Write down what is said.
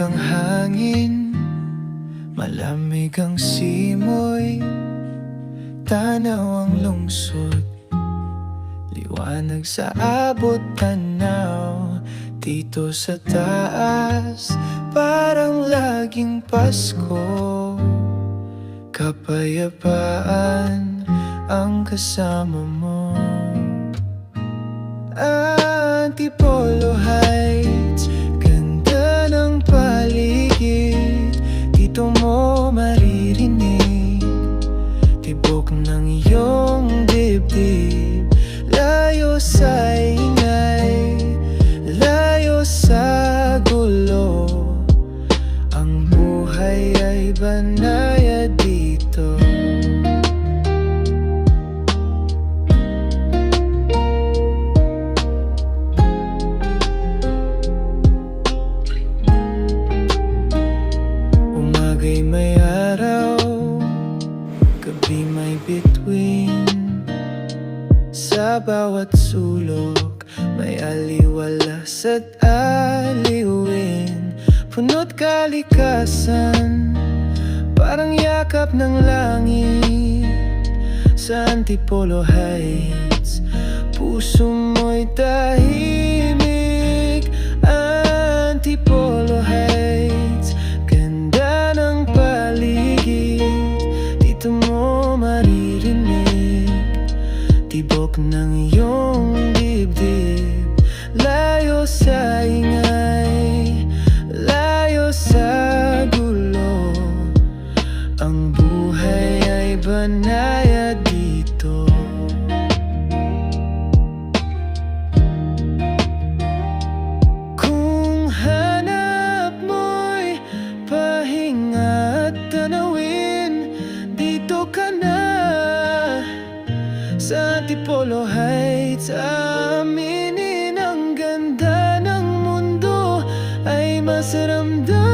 ang hangin, malamig ang simoy, tanaw ang lungsod, liwanag sa abot tanaw. Dito sa taas, parang laging Pasko, kapayapaan ang kasama mo. Antipolo Heights, ganda ng paligid, dito mo maririnig tibok ng iyong dibdib. Layo sa ingay, layo sa gulo, ang buhay ay banaya dito. Umaga'y may araw, gabi may bituin, sa bawat sulok may aliwalas at aliwin. Puno't kalikasan, parang yakap ng langit. Sa Antipolo Heights, puso mo'y tahimik. Antipolo Heights, ganda ng paligid, dito mo maririnig tibok ng iyong dibdib. Layo sa ingay, layo sa gulo, ang buhay ay banaya dito. Kung hanap mo'y pahinga at tanawin, dito ka na sa Antipolo Heights. Aminin ang ganda ng mundo ay mas ramdam.